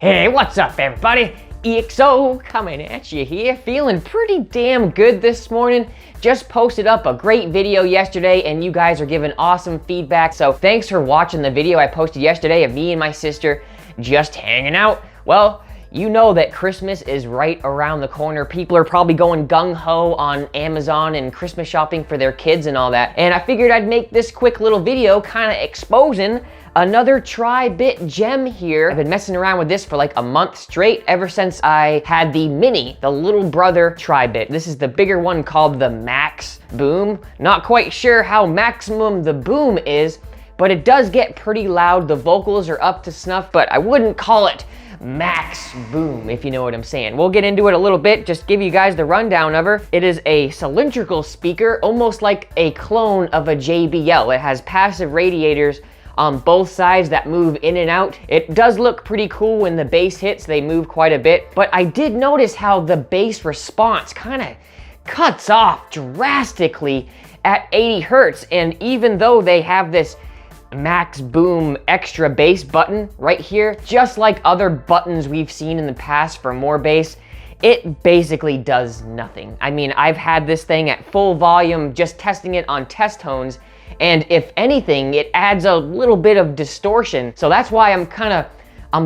Hey, what's up everybody? EXO coming at you here, feeling pretty damn good this morning. Just posted up a great video yesterday and you guys are giving awesome feedback. So thanks for watching the video I posted yesterday of me and my sister just hanging out. Well, you know that Christmas is right around the corner. People are probably going gung-ho on Amazon and Christmas shopping for their kids and all that. And I figured I'd make this quick little video kind of exposing another tri-bit gem here. I've been messing around with this for like a month straight, ever since I had the mini, the little brother tri-bit. This is the bigger one called the Max Boom. Not quite sure how maximum the boom is, but it does get pretty loud. The vocals are up to snuff, but I wouldn't call it Max Boom, if you know what I'm saying. We'll get into it a little bit, just give you guys the rundown of her. It is a cylindrical speaker, almost like a clone of a JBL. It has passive radiators on both sides that move in and out. It does look pretty cool when the bass hits, they move quite a bit, but I did notice how the bass response kind of cuts off drastically at 80 hertz, and even though they have this Max Boom extra bass button right here, just like other buttons we've seen in the past for more bass, it basically does nothing. I mean, I've had this thing at full volume, just testing it on test tones, and if anything, it adds a little bit of distortion. So that's why I'm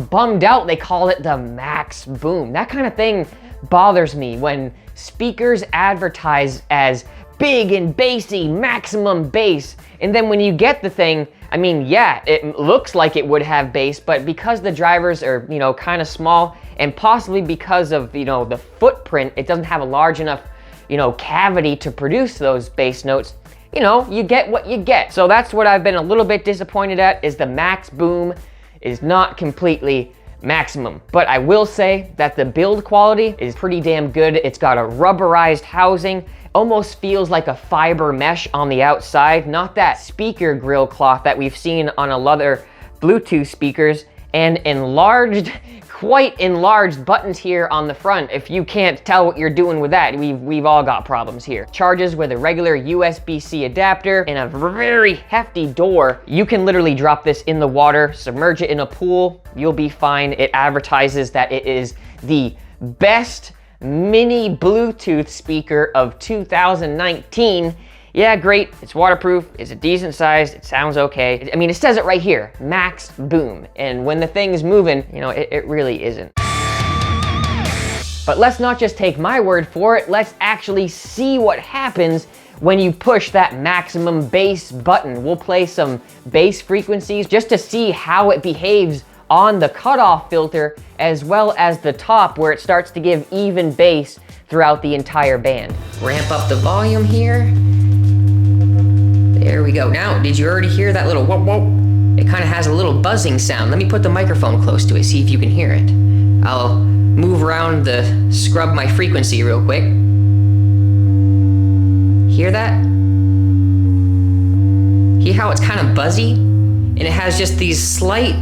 bummed out they call it the Max Boom. That kind of thing bothers me when speakers advertise as big and bassy, maximum bass, and then when you get the thing, I mean, yeah, it looks like it would have bass, but because the drivers are, you know, kind of small, and possibly because of, you know, the footprint, it doesn't have a large enough, you know, cavity to produce those bass notes. You know, you get what you get. So that's what I've been a little bit disappointed at, is the Max Boom is not completely maximum. But I will say that the build quality is pretty damn good. It's got a rubberized housing, almost feels like a fiber mesh on the outside, not that speaker grill cloth that we've seen on a other Bluetooth speakers, and enlarged, quite enlarged buttons here on the front. If you can't tell what you're doing with that, we've all got problems here. Charges with a regular USB-C adapter and a very hefty door. You can literally drop this in the water, submerge it in a pool, you'll be fine. It advertises that it is the best mini Bluetooth speaker of 2019. Yeah, great, it's waterproof, it's a decent size, it sounds okay. I mean, it says it right here, Max Boom. And when the thing's moving, you know, it really isn't. But let's not just take my word for it, let's actually see what happens when you push that maximum bass button. We'll play some bass frequencies just to see how it behaves on the cutoff filter, as well as the top where it starts to give even bass throughout the entire band. Ramp up the volume here. There we go. Now, did you already hear that little whoop whoop? It kind of has a little buzzing sound. Let me put the microphone close to it, see if you can hear it. I'll move around scrub my frequency real quick. Hear that? Hear how it's kind of buzzy? And it has just these slight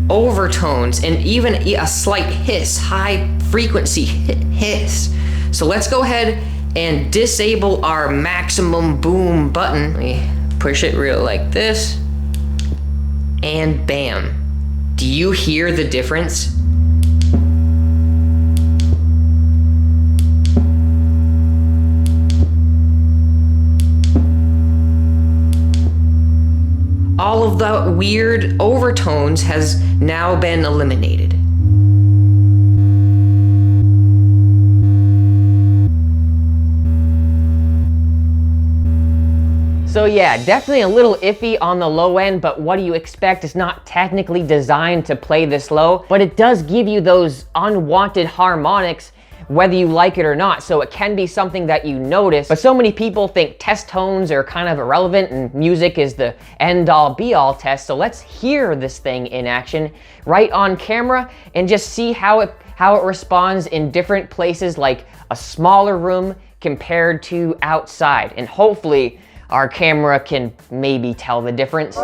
overtones and even a slight hiss, high frequency hiss. So let's go ahead and disable our maximum boom button. Let me push it real like this, and bam. Do you hear the difference? All of the weird overtones has now been eliminated. So yeah, definitely a little iffy on the low end, but what do you expect? It's not technically designed to play this low, but it does give you those unwanted harmonics whether you like it or not, so it can be something that you notice. But so many people think test tones are kind of irrelevant and music is the end-all be-all test, so let's hear this thing in action right on camera and just see how it responds in different places, like a smaller room compared to outside, and hopefully our camera can maybe tell the difference.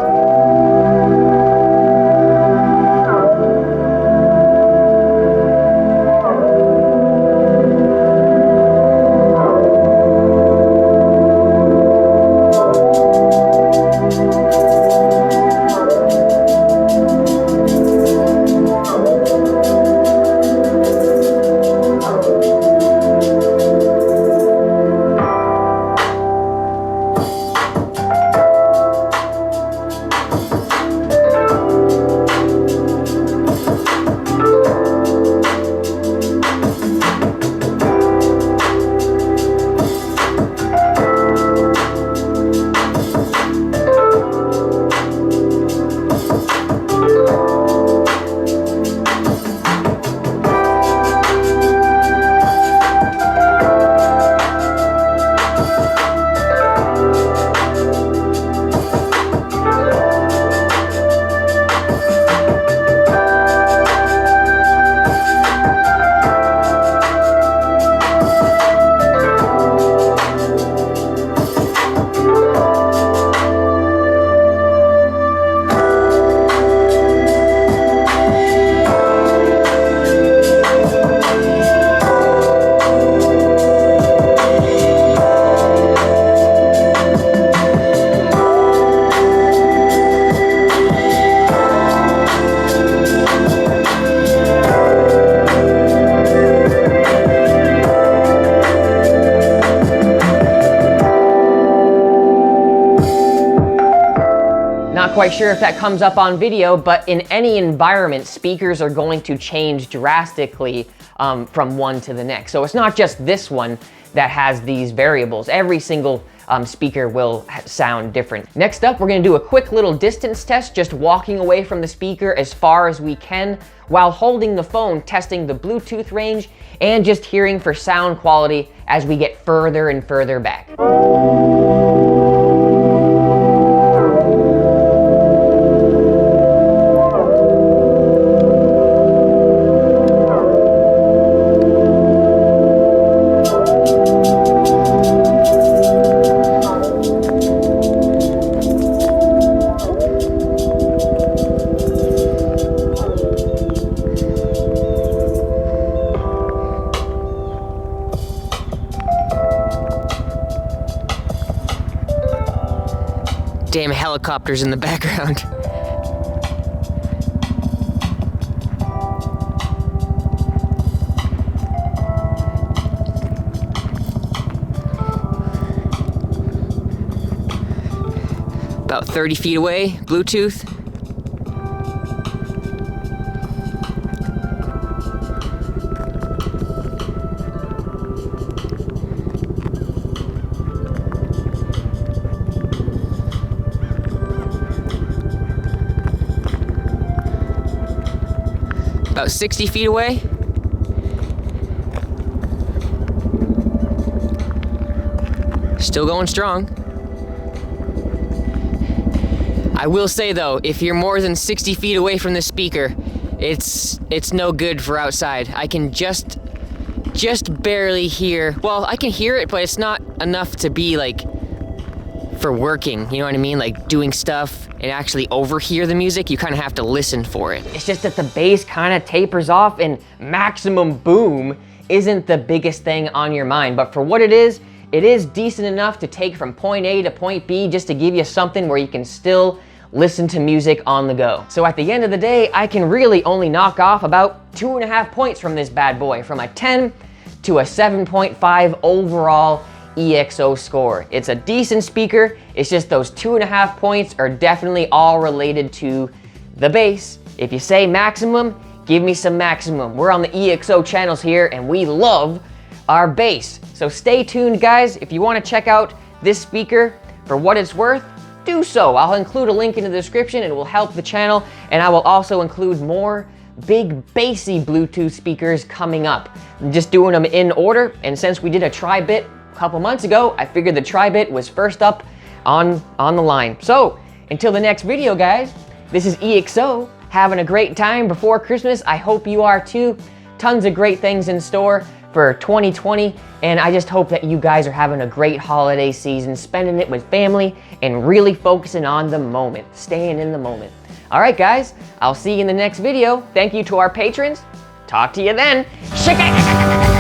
not quite sure if that comes up on video, but in any environment, speakers are going to change drastically from one to the next. So it's not just this one that has these variables. Every single speaker will sound different. Next up, we're gonna do a quick little distance test, just walking away from the speaker as far as we can while holding the phone, testing the Bluetooth range and just hearing for sound quality as we get further and further back. Damn helicopters in the background. About 30 feet away, Bluetooth. About 60 feet away. Still going strong. I will say though, if you're more than 60 feet away from the speaker, it's no good for outside. I can just barely hear, well, I can hear it, but it's not enough to be like for working, you know what I mean? Like doing stuff and actually overhear the music, you kind of have to listen for it. It's just that the bass kind of tapers off and maximum boom isn't the biggest thing on your mind, but for what it is decent enough to take from point A to point B just to give you something where you can still listen to music on the go. So at the end of the day, I can really only knock off about 2.5 points from this bad boy, from a 10 to a 7.5 overall EXO score. It's a decent speaker, it's just those 2.5 points are definitely all related to the bass. If you say maximum, give me some maximum. We're on the EXO channels here and we love our bass. So stay tuned guys, if you want to check out this speaker for what it's worth, do so. I'll include a link in the description, it will help the channel, and I will also include more big bassy Bluetooth speakers coming up. I'm just doing them in order, and since we did a tri-bit a couple months ago, I figured the tri-bit was first up on the line. So until the next video guys, this is EXO, having a great time before Christmas. I hope you are too. Tons of great things in store for 2020, and I just hope that you guys are having a great holiday season, spending it with family and really focusing on the moment, staying in the moment. All right guys, I'll see you in the next video. Thank you to our patrons. Talk to you then. Shake it.